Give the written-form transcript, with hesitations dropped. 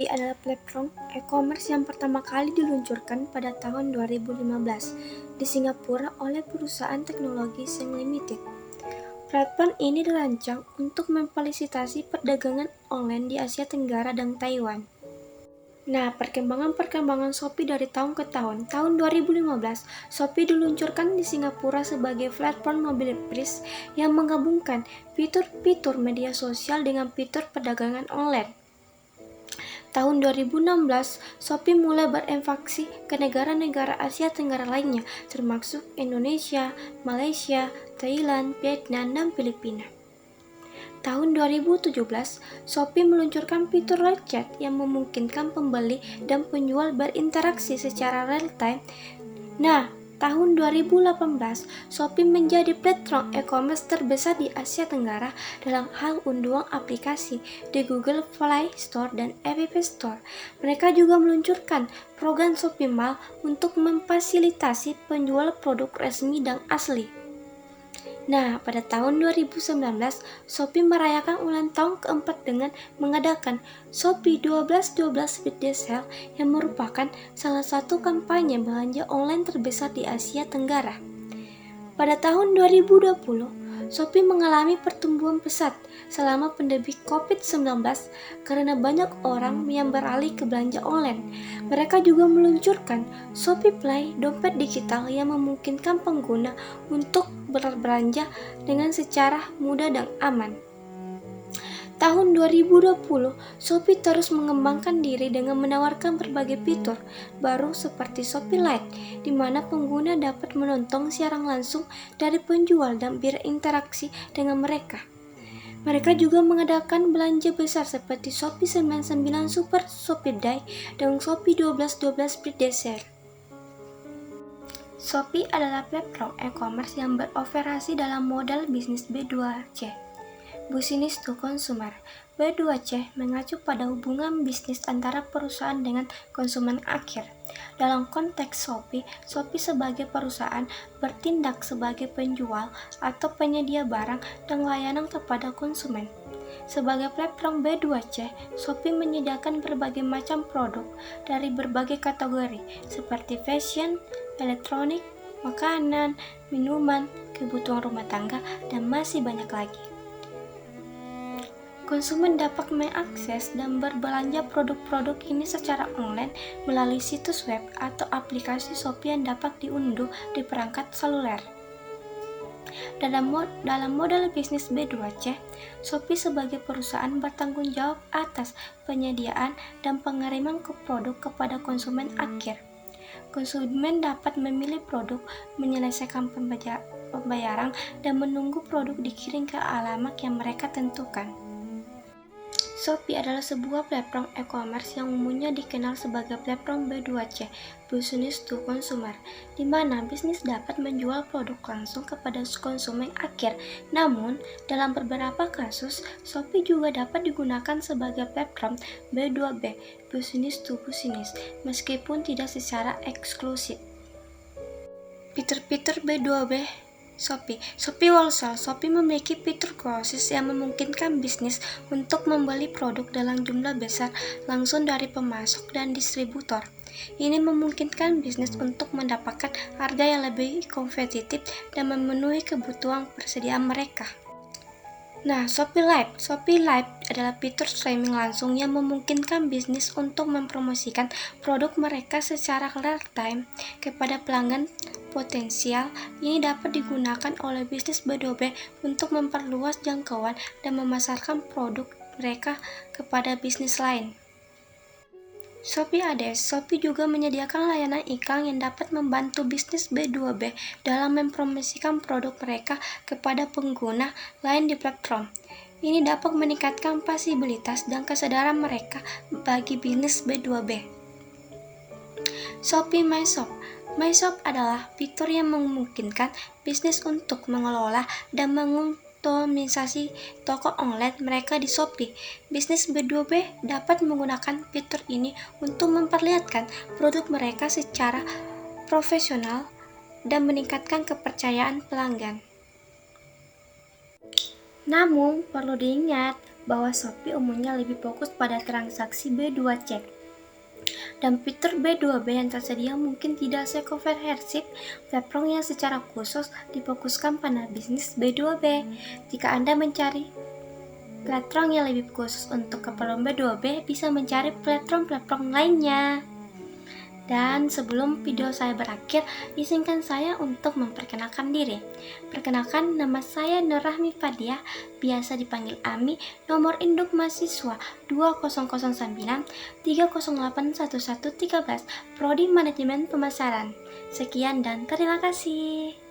Shopee adalah platform e-commerce yang pertama kali diluncurkan pada tahun 2015 di Singapura oleh perusahaan teknologi Sing Limited. Platform ini dirancang untuk memfasilitasi perdagangan online di Asia Tenggara dan Taiwan. Nah, perkembangan Shopee dari tahun ke tahun. Tahun 2015, Shopee diluncurkan di Singapura sebagai platform marketplace yang menggabungkan fitur-fitur media sosial dengan fitur perdagangan online. Tahun 2016, Shopee mulai berinvasi ke negara-negara Asia Tenggara lainnya, termasuk Indonesia, Malaysia, Thailand, Vietnam, dan Filipina. Tahun 2017, Shopee meluncurkan fitur live chat yang memungkinkan pembeli dan penjual berinteraksi secara real-time. Nah, tahun 2018, Shopee menjadi platform e-commerce terbesar di Asia Tenggara dalam hal unduhan aplikasi di Google Play Store dan App Store. Mereka juga meluncurkan program Shopee Mall untuk memfasilitasi penjual produk resmi dan asli. Nah, pada tahun 2019, Shopee merayakan ulang tahun keempat dengan mengadakan Shopee 12.12 Birthday Sale yang merupakan salah satu kampanye belanja online terbesar di Asia Tenggara. Pada tahun 2020, Shopee mengalami pertumbuhan pesat selama pandemi COVID-19 karena banyak orang yang beralih ke belanja online. Mereka juga meluncurkan Shopee Play, dompet digital yang memungkinkan pengguna untuk berbelanja dengan secara mudah dan aman. Tahun 2020, Shopee terus mengembangkan diri dengan menawarkan berbagai fitur baru seperti Shopee Lite, di mana pengguna dapat menonton siaran langsung dari penjual dan berinteraksi dengan mereka. Mereka juga mengadakan belanja besar seperti Shopee 99 Super Shopee Day dan Shopee 12.12 Birthday Sale. Shopee adalah platform e-commerce yang beroperasi dalam model bisnis B2C. Business to Consumer. B2C mengacu pada hubungan bisnis antara perusahaan dengan konsumen akhir. Dalam konteks Shopee, Shopee sebagai perusahaan bertindak sebagai penjual atau penyedia barang dan layanan kepada konsumen. Sebagai platform B2C, Shopee menyediakan berbagai macam produk dari berbagai kategori seperti fashion, elektronik, makanan, minuman, kebutuhan rumah tangga, dan masih banyak lagi. Konsumen dapat mengakses dan berbelanja produk-produk ini secara online melalui situs web atau aplikasi Shopee yang dapat diunduh di perangkat seluler. Dalam model bisnis B2C, Shopee sebagai perusahaan bertanggung jawab atas penyediaan dan pengiriman produk kepada konsumen akhir. Konsumen dapat memilih produk, menyelesaikan pembayaran, dan menunggu produk dikirim ke alamat yang mereka tentukan. Shopee adalah sebuah platform e-commerce yang umumnya dikenal sebagai platform B2C, Business to Consumer, di mana bisnis dapat menjual produk langsung kepada konsumen akhir. Namun, dalam beberapa kasus, Shopee juga dapat digunakan sebagai platform B2B, Business to Business, meskipun tidak secara eksklusif. Fitur-fitur B2B Shopee Wholesale. Shopee memiliki fitur khusus yang memungkinkan bisnis untuk membeli produk dalam jumlah besar langsung dari pemasok dan distributor. Ini memungkinkan bisnis untuk mendapatkan harga yang lebih kompetitif dan memenuhi kebutuhan persediaan mereka. Nah, Shopee Live adalah fitur streaming langsung yang memungkinkan bisnis untuk mempromosikan produk mereka secara real-time kepada pelanggan potensial. Ini dapat digunakan oleh bisnis B2B untuk memperluas jangkauan dan memasarkan produk mereka kepada bisnis lain. Shopee Ads. Shopee juga menyediakan layanan iklan yang dapat membantu bisnis B2B dalam mempromosikan produk mereka kepada pengguna lain di platform. Ini dapat meningkatkan visibilitas dan kesadaran mereka bagi bisnis B2B. Shopee My Shop. My Shop adalah fitur yang memungkinkan bisnis untuk mengelola dan mengoptimisasi toko online mereka di Shopee. Bisnis B2B dapat menggunakan fitur ini untuk memperlihatkan produk mereka secara profesional dan meningkatkan kepercayaan pelanggan. Namun, perlu diingat bahwa Shopee umumnya lebih fokus pada transaksi B2C. Dan fitur B2B yang tersedia mungkin tidak sekomprehensif platform yang secara khusus difokuskan pada bisnis B2B. Jika Anda mencari platform yang lebih khusus untuk keperluan B2B, bisa mencari platform-platform lainnya. Dan sebelum video saya berakhir, izinkan saya untuk memperkenalkan diri. Perkenalkan, nama saya Nur Rahmi Fadiah, biasa dipanggil Ami, nomor induk mahasiswa 2009 3081113, Prodi Manajemen Pemasaran. Sekian dan terima kasih.